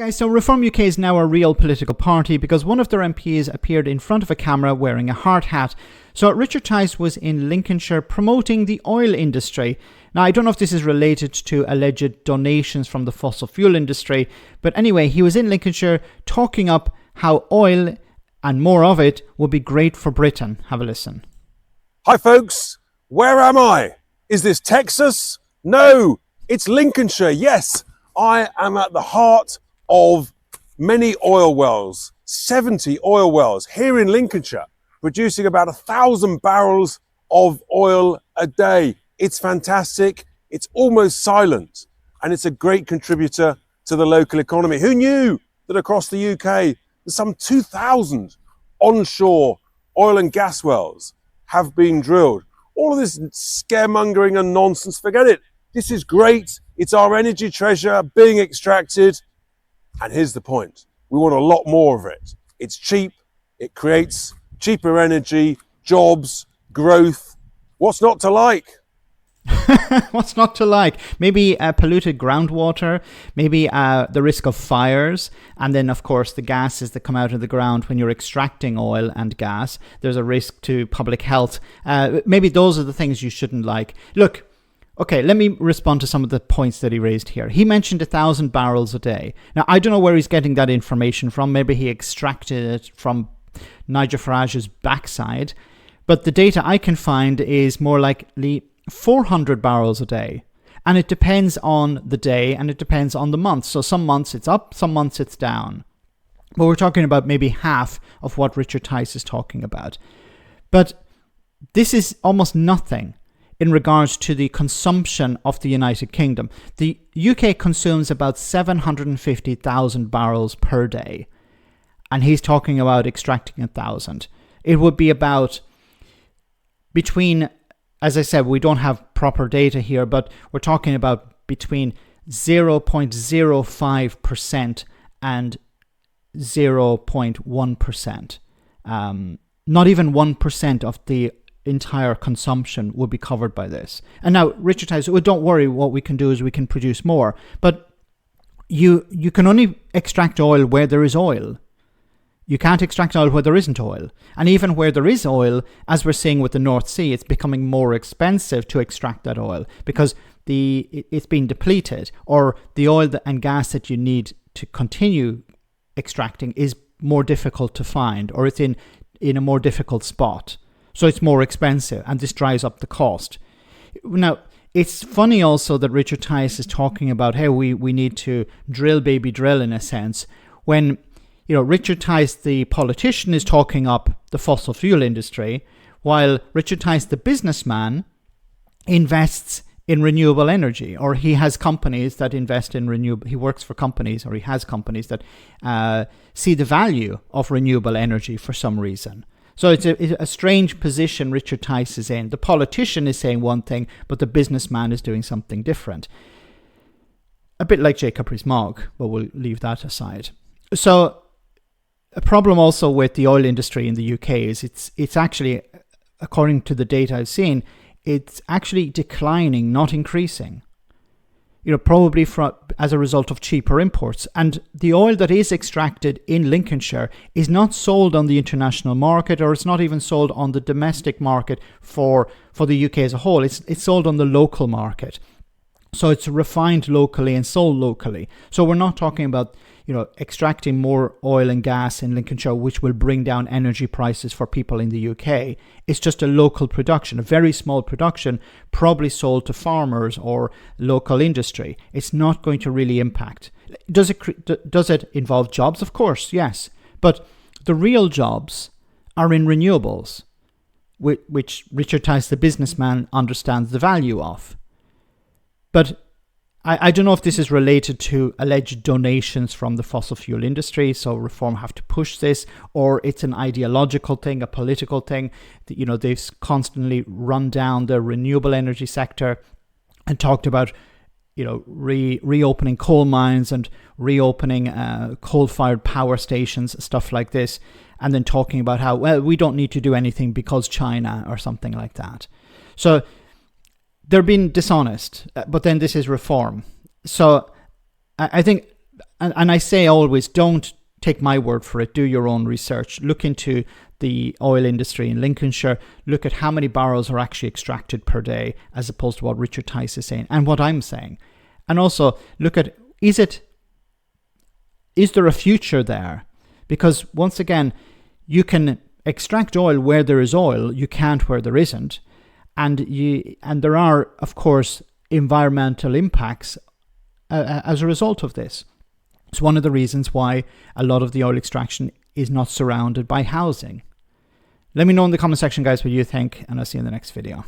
Guys, so Reform UK is now a real political party because one of their MPs appeared in front of a camera wearing a hard hat. So Richard Tice was in Lincolnshire promoting the oil industry. Now, I don't know if this is related to alleged donations from the fossil fuel industry, but anyway, he was in Lincolnshire talking up how oil and more of it would be great for Britain. Have a listen. Hi folks, where am I? Is this Texas? No, it's Lincolnshire. Yes, I am at the heart of many oil wells, 70 oil wells here in Lincolnshire, producing about 1,000 barrels of oil a day. It's fantastic, it's almost silent, and it's a great contributor to the local economy. Who knew that across the UK, some 2,000 onshore oil and gas wells have been drilled? All of this scaremongering and nonsense, forget it. This is great. It's our energy treasure being extracted. And here's the point. We want a lot more of it. It's cheap. It creates cheaper energy, jobs, growth. What's not to like? What's not to like? Maybe polluted groundwater, maybe the risk of fires, and then of course the gases that come out of the ground when you're extracting oil and gas. There's a risk to public health. Maybe those are the things you shouldn't like. Look, okay, let me respond to some of the points that he raised here. He mentioned 1,000 barrels a day. Now, I don't know where he's getting that information from. Maybe he extracted it from Nigel Farage's backside. But the data I can find is more likely 400 barrels a day. And it depends on the day and it depends on the month. So some months it's up, some months it's down. But we're talking about maybe half of what Richard Tice is talking about. But this is almost nothing in regards to the consumption of the United Kingdom. The UK consumes about 750,000 barrels per day. And he's talking about extracting 1,000. It would be about between, as I said, we don't have proper data here, but we're talking about between 0.05% and 0.1%. Not even 1% of the entire consumption would be covered by this. And now, Richard Tice, well, don't worry, what we can do is we can produce more. But you can only extract oil where there is oil. You can't extract oil where there isn't oil. And even where there is oil, as we're seeing with the North Sea, it's becoming more expensive to extract that oil because it's been depleted, or the oil and gas that you need to continue extracting is more difficult to find, or it's in a more difficult spot. So it's more expensive, and this drives up the cost. Now, it's funny also that Richard Tice is talking about how we need to drill, baby, drill, in a sense, when Richard Tice, the politician, is talking up the fossil fuel industry, while Richard Tice, the businessman, invests in renewable energy, or he has companies that invest in renewable. He works for companies, or he has companies that see the value of renewable energy for some reason. So it's a strange position Richard Tice is in. The politician is saying one thing, but the businessman is doing something different. A bit like Jacob Rees-Mogg, but we'll leave that aside. So a problem also with the oil industry in the UK is it's actually, according to the data I've seen, it's actually declining, not increasing. Probably as a result of cheaper imports. And the oil that is extracted in Lincolnshire is not sold on the international market, or it's not even sold on the domestic market for the UK as a whole. It's sold on the local market. So it's refined locally and sold locally. So we're not talking about extracting more oil and gas in Lincolnshire, which will bring down energy prices for people in the UK. It's just a local production, a very small production, probably sold to farmers or local industry. It's not going to really impact. Does it involve jobs? Of course, yes. But the real jobs are in renewables, which Richard Tice, the businessman, understands the value of. But I don't know if this is related to alleged donations from the fossil fuel industry, so Reform have to push this, or it's an ideological thing, a political thing. They've constantly run down the renewable energy sector and talked about, reopening coal mines and reopening coal-fired power stations, stuff like this, and then talking about how, well, we don't need to do anything because China or something like that. So they're being dishonest, but then this is Reform. So I think and I say always, don't take my word for it. Do your own research. Look into the oil industry in Lincolnshire. Look at how many barrels are actually extracted per day, as opposed to what Richard Tice is saying and what I'm saying. And also look at, is there a future there? Because once again, you can extract oil where there is oil, you can't where there isn't. And there are, of course, environmental impacts as a result of this. It's one of the reasons why a lot of the oil extraction is not surrounded by housing. Let me know in the comment section, guys, what you think, and I'll see you in the next video.